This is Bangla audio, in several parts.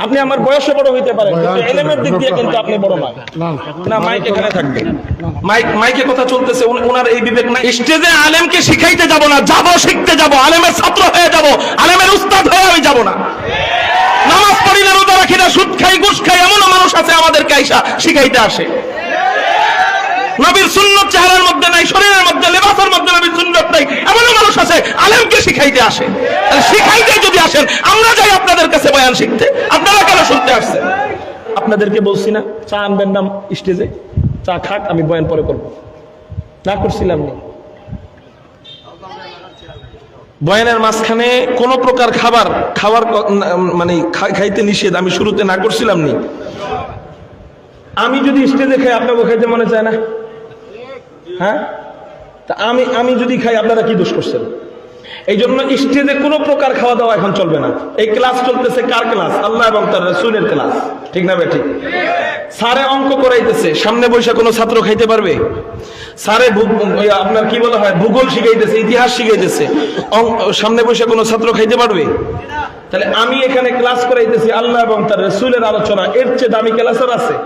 আপনি আমার বয়সে বড় হইতে পারেন, কিন্তু এলেমের দিক দিয়ে কিন্তু আপনি বড় নয়। না, মাইক এখানে থাকবে, মাইকে কথা চলতেছে, ওনার এই বিবেক নাই। স্টেজে আলেমকে শিখাইতে যাব না, যাব শিখতে যাব, আলেমের ছাত্র হয়ে যাব, আলেমের উস্তাদ হয়ে আমি যাব না। নামাজ পড়ি না, রোজা রাখি না, সুদ খাই, ঘুষ খাই, এমনও মানুষ আছে আমাদেরকে আইসা শিখাইতে আসে। নবীর সুন্নত চেহারার মধ্যে নাই, শরীরের মধ্যে, লেবাসের মধ্যে নবীর সুন্নত নাই, এমনও মানুষ আছে আলেমকে শিখাইতে আসে। শিখাইতে যদি আসেন, আমরা যাই আপনাদের কাছে বয়ান শিখতে, আপনারা কেন শুনতে আসছেন? আপনাদেরকে বলছি না চা আনবেন না স্টেজে, চা খাক, আমি বয়ান পরে করবো, না করছিলাম না? বয়ানের মাঝখানে কোন প্রকার খাবার মানে খাইতে নিষেধ, আমি শুরুতে না করছিলাম নি? আমি যদি স্টেজে খাই, আপনাকে খাইতে মনে চায় না? হ্যাঁ, তা আমি যদি খাই, আপনারা কি দোষ করছেন? এই জন্য স্টেজে কোনো প্রকার খাওয়া দাওয়া এখন চলবে না। এই ক্লাস চলতেছে কার ক্লাস? আল্লাহ এবং তার রাসূলের ক্লাস, ঠিক না ভাই? ঠিক। স্যারে অঙ্ক করাইতেছে, সামনে বসে কোনো ছাত্র খাইতে পারবে? স্যারে আপনার কি বলা হয়, ভূগোল শিখাইতেছে, ইতিহাস শিখাইতেছে, সামনে বসে কোনো ছাত্র খাইতে পারবে? তাহলে আমি এখানে ক্লাস করাইতেছি আল্লাহ এবং তার রাসূলের আলোচনা, এর চেয়ে দামি ক্লাস আর আছে?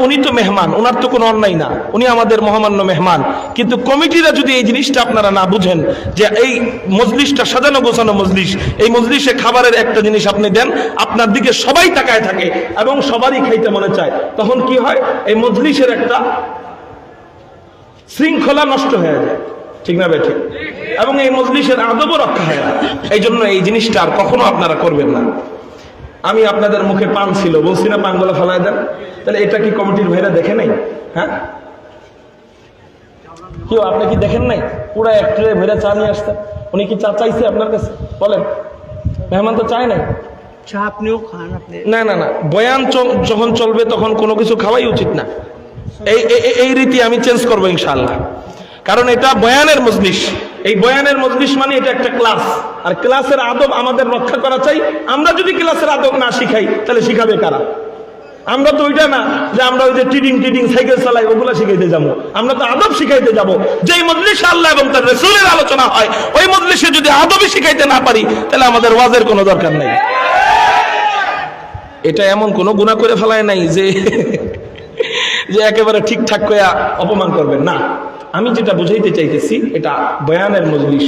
উনি তো মেহমান, ওনার তো কোনো অন্যায় না, উনি আমাদের মহামান্য মেহমান। কিন্তু কমিটিরা যদি এই জিনিসটা আপনারা না বুঝেন যে এই মজলিসটা সাজানো গোছানো মজলিস, এই মজলিসে খাবারের একটা জিনিস আপনি দেন, আপনার দিকে সবাই তাকায় থাকে এবং সবারই খাইতে মনে চায়, তখন কি হয়, এই মজলিসের একটা শৃঙ্খলা নষ্ট হয়ে যায়, ঠিক না ভাই? ঠিক। এবং এই মজলিসের আদবও রক্ষা হয় না। এই জন্য এই জিনিসটা আর কখনো আপনারা করবেন না। আমি আপনাদের মুখে পান ছিল, বলছি না পানগুলো ফেলায় দেন, তাহলে এটা কি কমিটির ভাইরা দেখে নাই? হ্যাঁ, কেউ আপনি কি দেখেন নাই? পুরা এক ট্রে ভাইরা চা নিয়ে আসতেন, উনি কি চা চাইছে আপনার কাছে? বলেন, মেহমান তো চায় নাই। চা আপনিও খান। আপনি না না না, বয়ান যখন চলবে তখন কোনো কিছু খাওয়াই উচিত না। এই রীতি আমি চেঞ্জ করবো ইনশাআল্লাহ, কারণ এটা বয়ানের মজলিস। এই বয়ানের মজলিস মানে এটা একটা ক্লাস, আর ক্লাসের আদব আমাদের রক্ষা করা চাই। আমরা যদি ক্লাসের আদব না শিখাই, তাহলে শিখাবে কারা? আমরা তো ওইটা না যে আমরা ওই যে টিডিং সাইকেল চালাই ওগুলা শিখাইতে যাবো, আমরা তো আদব শিখাইতে যাবো। যেই মজলিসে আল্লাহ এবং তার রাসূলের আলোচনা হয়, ওই মজলিসে যদি আদবই শিখাইতে না পারি, তাহলে আমাদের ওয়াজের কোনো দরকার নেই। এটা এমন কোনো গুনাহ করে ফেলায় নাই যে একেবারে ঠিকঠাক করে অপমান করবেন না। আমি যেটা বুঝাইতে চাইতেছি, এটা বয়ানের মজলিস,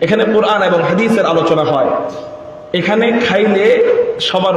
এখানে কোরআন এবং হাদিসের আলোচনা হয়। এখানে খাইলে সবার